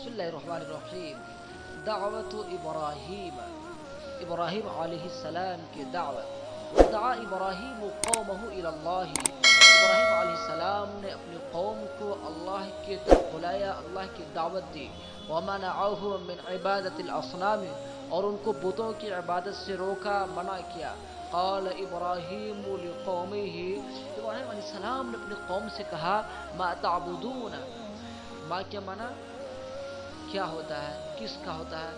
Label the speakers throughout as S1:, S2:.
S1: بسم اللہ الرحمن الرحیم۔ دعوت ابراہیم، ابراہیم علیہ السلام کی دعوت۔ دعا ابراہیم قومہ الی اللہ، ابراہیم علیہ السلام نے اپنی قوم کو اللہ کی طرف بلایا، اللہ کی دعوت دی۔ ومنعہم من عبادت الاصنام، اور ان کو بتوں کی عبادت سے روکا، منع کیا۔ قال ابراہیم لقومہ، ابراہیم علیہ السلام نے اپنی قوم سے کہا، ما تعبدون، ما کیا معنی کیا ہوتا ہے، کس کا ہوتا ہے؟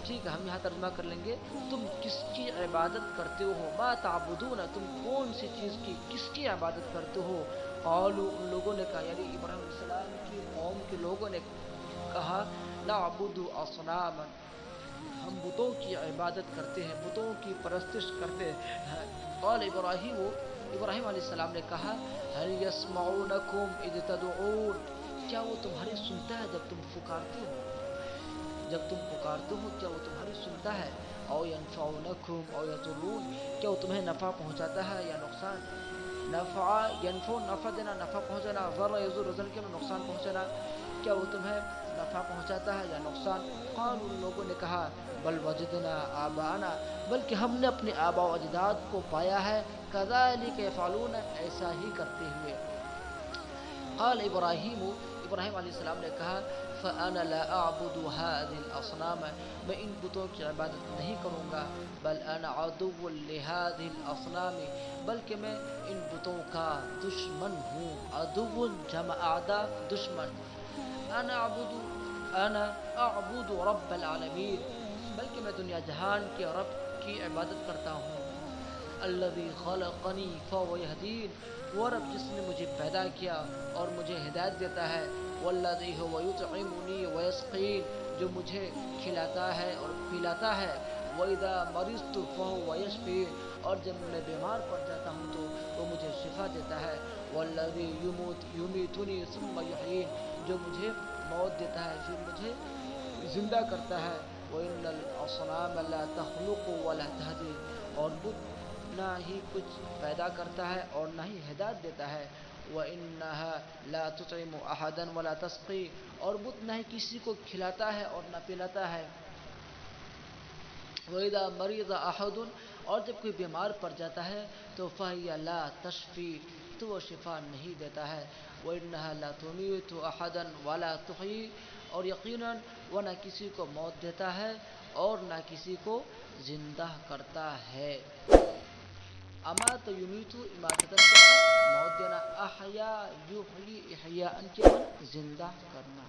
S1: ٹھیک ہے، ہم یہاں ترجمہ کر لیں گے، تم کس کی عبادت کرتے ہو؟ ما تعبدون، تم کون سی چیز کی، کس کی عبادت کرتے ہو؟ قالوا، ان لوگوں نے کہا، یعنی ابراہیم علیہ السلام کی قوم کے لوگوں نے کہا، نعبد اصناما، ہم بتوں کی عبادت کرتے ہیں، بتوں کی پرستش کرتے ہیں۔ قال ابراہیم، ابراہیم علیہ السلام نے کہا، هل يسمعونکم اذ تدعون، کیا وہ تمہاری سنتا ہے جب تم پکارتے ہو؟ جب تم پکارتے ہو کیا وہ تمہاری سنتا ہے؟ او ینفعونکم او یضرون، کیا وہ تمہیں نفع پہنچاتا ہے یا نقصان؟ نفع ینفع، نفع دینا، نفع پہنچانا، ضر یضر، ضر کے نقصان پہنچانا، کیا وہ تمہیں نفع پہنچاتا ہے یا نقصان؟ قالوا، ان لوگوں نے کہا، بل وجدنا آباءنا، بلکہ ہم نے اپنے آباء و اجداد کو پایا ہے، کذالک یفعلون، ایسا ہی کرتے ہوئے۔ قال ابراہیم، ابراہیم علیہ السلام نے کہا، فانا لا اعبد هذه الاصنام، میں ان بتوں کی عبادت نہیں کروں گا، بل انا عدو لهذه الاصنام، بلکہ میں ان بتوں کا دشمن ہوں۔ عدو جمع اعداء، دشمن۔ انا اعبد رب العالمین، بلکہ میں دنیا جہان کے رب کی عبادت کرتا ہوں۔ الذي خلقنی فهو يهدين، وہ رب جس نے مجھے پیدا کیا اور مجھے ہدایت دیتا ہے۔ والذی هو یطعمنی ویسقین، جو مجھے کھلاتا ہے اور پلاتا ہے۔ وَإِذَا مَرِضْتُ فَهُوَ يَشْفِينِ، اور جب میں بیمار پڑ جاتا ہوں تو وہ مجھے شفا دیتا ہے۔ والذی یمیتنی ثم یحیین، جو مجھے موت دیتا ہے پھر مجھے زندہ کرتا ہے۔ وَإِنَّ الْأَصْنَامَ لَا تَخْلُقُ وَلَا تَهْدِي، اور بت نہ ہی کچھ پیدا کرتا ہے اور نہ ہی ہدایت دیتا ہے۔ وَإِنَّهَا لَا تُطْعِمُ أَحَدًا وَلَا تَسْقِي، اور بت نہ ہی کسی کو کھلاتا ہے اور نہ پلاتا ہے۔ وَإِذَا مَرِضَ أَحَدٌ، اور جب کوئی بیمار پڑ جاتا ہے تو فَهِيَ لَا تَشْفِي، تو وہ شفا نہیں دیتا ہے۔ وَإِنَّهَا لَا تُمِيتُ أَحَدًا وَلَا تُحْيِي، اور یقیناً وہ نہ کسی کو موت دیتا ہے اور نہ کسی کو زندہ کرتا ہے۔ امات یمیت، اماتتن کے معنی موت دینا، احیا یحیی احیاء کے معنی زندہ کرنا۔